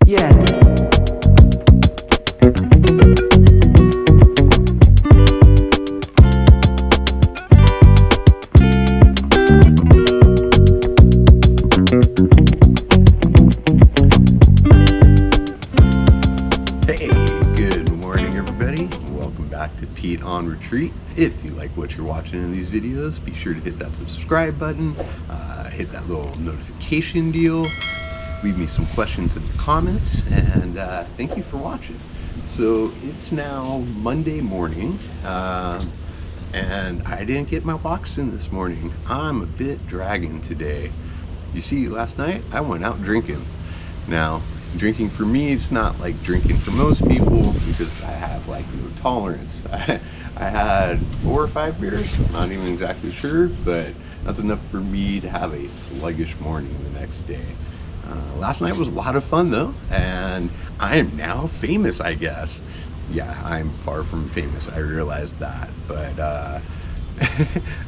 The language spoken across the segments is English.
Yeah. Hey, good morning everybody. Welcome back to Pete on Retreat. If you like what you're watching in these videos, be sure to hit that subscribe button, hit that little notification deal, leave me some questions in the comments, and thank you for watching. So it's now Monday morning, and I didn't get my walks in this morning. I'm a bit dragging today. You see, last night I went out drinking. Now, drinking for me, it's not like drinking for most people because I have like no tolerance. I had 4 or 5 beers, not even exactly sure, but that's enough for me to have a sluggish morning the next day. Last night was a lot of fun though, and I am now famous, I guess. Yeah, I'm far from famous, I realize that, but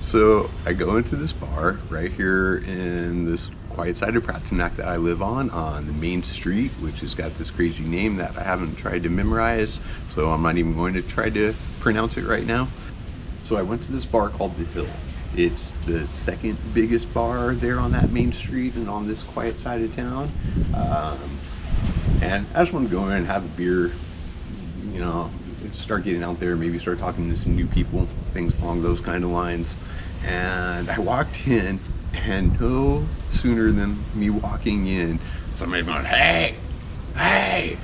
so I go into this bar right here in this quiet side of Pratumnak that I live on the main street, which has got this crazy name that I haven't tried to memorize, so I'm not even going to try to pronounce it right now. So I went to this bar called The Hill. It's the second biggest bar there on that main street and on this quiet side of town. And I just want to go in and have a beer, you know, start getting out there, maybe start talking to some new people, things along those kind of lines. And I walked in, and no sooner than me walking in, somebody going, hey, hey.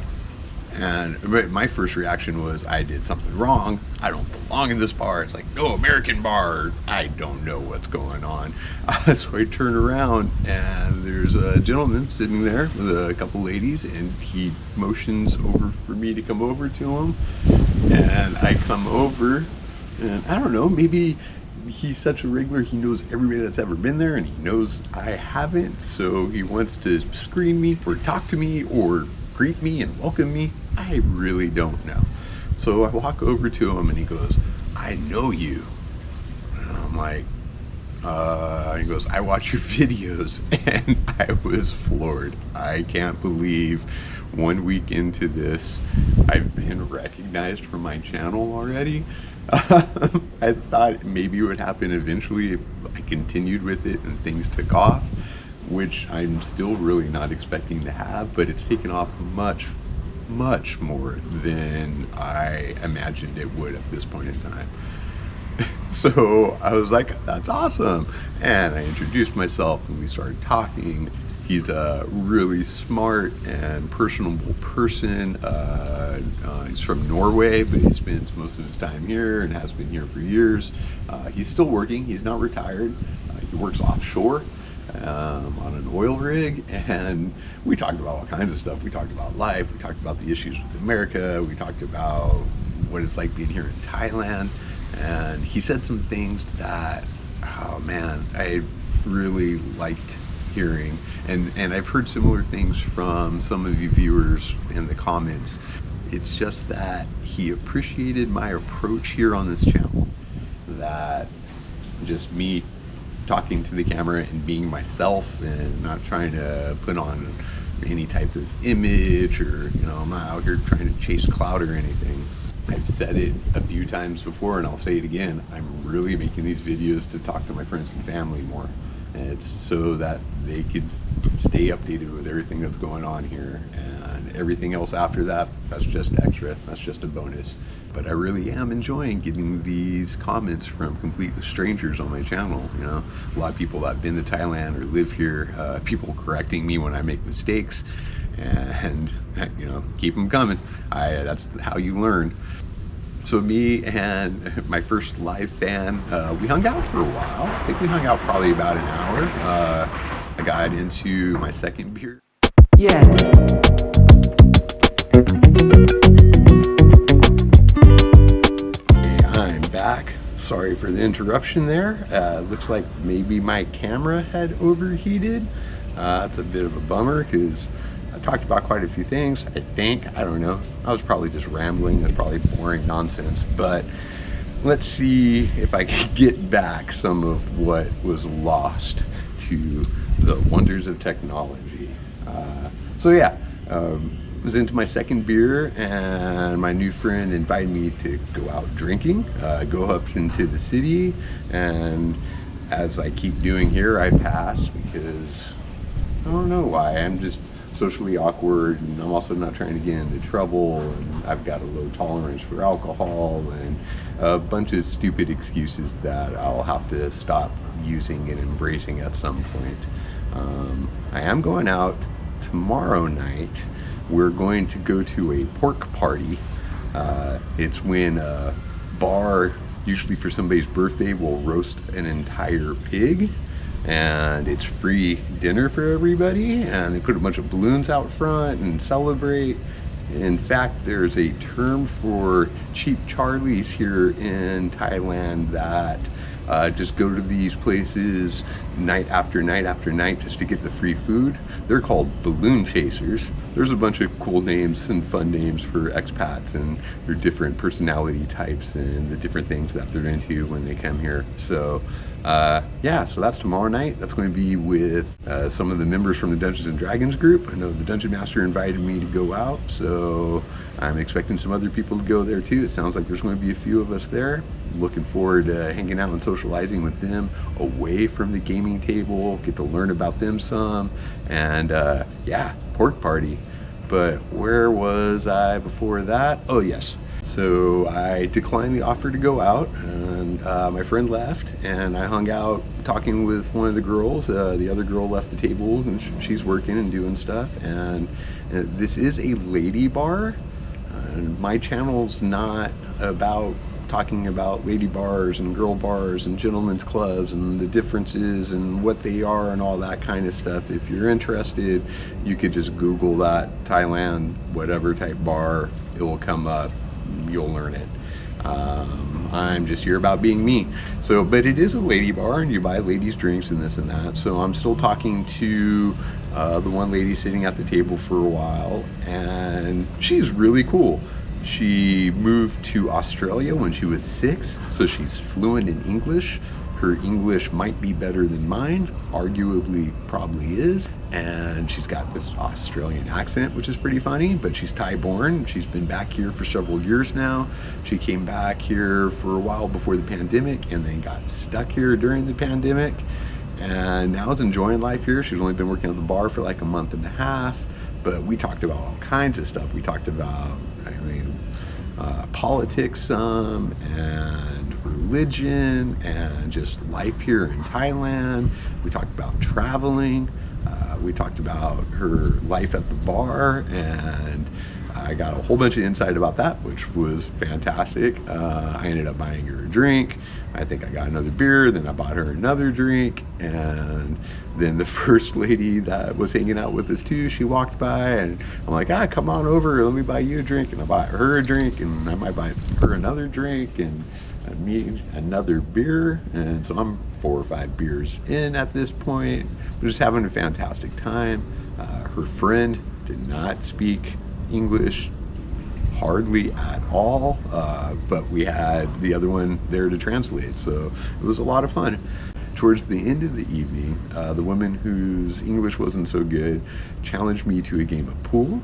And my first reaction was, I did something wrong. I don't belong in this bar. It's like, no, American bar. I don't know what's going on. So I turn around, and there's a gentleman sitting there with a couple ladies, and he motions over for me to come over to him. And I come over, and I don't know, maybe he's such a regular, he knows everybody that's ever been there, and he knows I haven't, so he wants to screen me or talk to me or greet me and welcome me. I really don't know. So I walk over to him, and he goes, I know you. And I'm like, he goes, I watch your videos. And I was floored. I can't believe 1 week into this, I've been recognized for my channel already. I thought maybe it would happen eventually if I continued with it and things took off, which I'm still really not expecting to have, but it's taken off much more than I imagined it would at this point in time. So I was like, that's awesome. And I introduced myself, and we started talking. He's a really smart and personable person. He's from Norway, but he spends most of his time here and has been here for years. He's still working. He's not retired. He works offshore on an oil rig, and we talked about all kinds of stuff. We talked about life. We talked about the issues with America. We talked about what it's like being here in Thailand. And he said some things that, oh man, I really liked hearing, and I've heard similar things from some of you viewers in the comments. It's just that he appreciated my approach here on this channel, that just me talking to the camera and being myself and not trying to put on any type of image, or, you know, I'm not out here trying to chase clout or anything. I've said it a few times before, and I'll say it again. I'm really making these videos to talk to my friends and family more. And it's so that they could stay updated with everything that's going on here, and everything else after that, that's just extra, that's just a bonus. But I really am enjoying getting these comments from complete strangers on my channel. You know, a lot of people that have been to Thailand or live here, people correcting me when I make mistakes, and you know, keep them coming. That's how you learn. So me and my first live fan, we hung out for a while. I think we hung out probably about an hour. I got into my second beer. Yeah. I'm back. Sorry for the interruption there. Looks like maybe my camera had overheated. That's a bit of a bummer because I talked about quite a few things, I think. I don't know. I was probably just rambling. It's probably boring nonsense. But let's see if I can get back some of what was lost to the wonders of technology. So yeah, was into my second beer, and my new friend invited me to go out drinking, go up into the city, and as I keep doing here, I pass because I don't know why. I'm just socially awkward, and I'm also not trying to get into trouble, and I've got a low tolerance for alcohol, and a bunch of stupid excuses that I'll have to stop using and embracing at some point. I am going out tomorrow night. We're going to go to a pork party. It's when a bar, usually for somebody's birthday, will roast an entire pig, and it's free dinner for everybody, and they put a bunch of balloons out front and celebrate. In fact, there's a term for cheap Charlies here in Thailand that just go to these places night after night after night just to get the free food. They're called balloon chasers. There's a bunch of cool names and fun names for expats and their different personality types and the different things that they're into when they come here. So yeah, so that's tomorrow night. That's going to be with some of the members from the Dungeons and Dragons group. I know the Dungeon Master invited me to go out, so I'm expecting some other people to go there too. It sounds like there's going to be a few of us there. Looking forward to hanging out and socializing with them away from the gaming table, get to learn about them some, and yeah, pork party. But where was I before that? Oh yes. So I declined the offer to go out, and my friend left, and I hung out talking with one of the girls. The other girl left the table, and she's working and doing stuff. And this is a lady bar. And my channel's not about talking about lady bars and girl bars and gentlemen's clubs and the differences and what they are and all that kind of stuff. If you're interested, you could just Google that Thailand whatever type bar. It will come up. You'll learn it. I'm just here about being me. So, but it is a lady bar, and you buy ladies drinks and this and that. So I'm still talking to the one lady sitting at the table for a while, and she's really cool. She moved to Australia when she was 6, so she's fluent in English. Her English might be better than mine, arguably probably is, and she's got this Australian accent, which is pretty funny, but she's Thai born. She's been back here for several years now. She came back here for a while before the pandemic and then got stuck here during the pandemic, and now is enjoying life here. She's only been working at the bar for like a month and a half, but we talked about all kinds of stuff. We talked about, politics some, and religion, and just life here in Thailand. We talked about traveling. We talked about her life at the bar, and I got a whole bunch of insight about that, which was fantastic. I ended up buying her a drink. I think I got another beer, then I bought her another drink, and then the first lady that was hanging out with us too, she walked by, and I'm like, come on over, let me buy you a drink. And I bought her a drink, and I might buy her another drink, and me another beer. And so I'm 4 or 5 beers in at this point. We're just having a fantastic time. Her friend did not speak English hardly at all, but we had the other one there to translate, so it was a lot of fun. Towards the end of the evening, the woman whose English wasn't so good challenged me to a game of pool.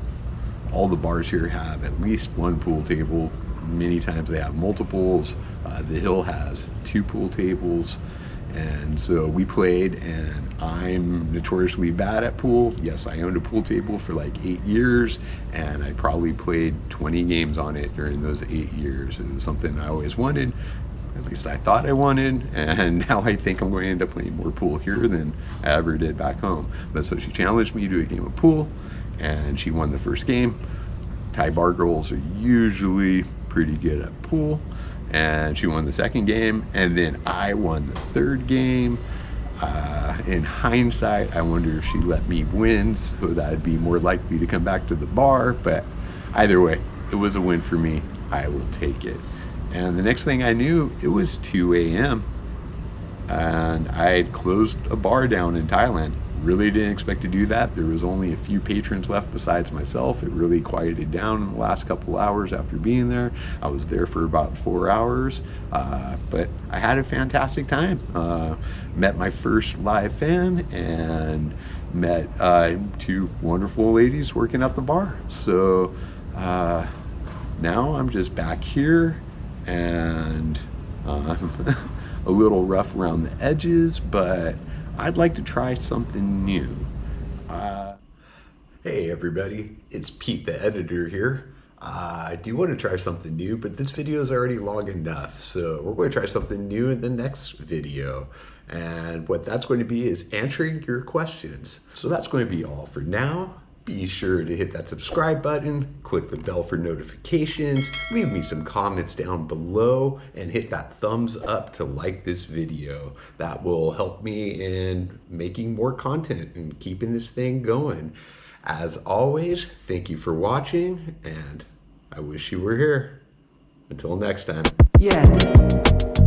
All the bars here have at least one pool table. Many times they have multiples. The Hill has 2 pool tables. And so we played, and I'm notoriously bad at pool. Yes, I owned a pool table for like 8 years, and I probably played 20 games on it during those 8 years. It was something I always wanted, at least I thought I wanted, and now I think I'm going to end up playing more pool here than I ever did back home. But so she challenged me to a game of pool, and she won the first game. Thai bar girls are usually pretty good at pool, and she won the second game, and then I won the third game. In hindsight, I wonder if she let me win so that I'd be more likely to come back to the bar, but either way, it was a win for me. I will take it. And the next thing I knew, it was 2 a.m. and I had closed a bar down in Thailand. Really didn't expect to do that. There was only a few patrons left besides myself. It really quieted down in the last couple hours after being there. I was there for about 4 hours, but I had a fantastic time. Met my first live fan, and met two wonderful ladies working at the bar. So now I'm just back here, and a little rough around the edges, but I'd like to try something new. Hey everybody, it's Pete the editor here. I do want to try something new, but this video is already long enough, so we're going to try something new in the next video. And what that's going to be is answering your questions. So that's going to be all for now. Be sure to hit that subscribe button, click the bell for notifications, leave me some comments down below, and hit that thumbs up to like this video. That will help me in making more content and keeping this thing going. As always, thank you for watching, and I wish you were here. Until next time. Yeah.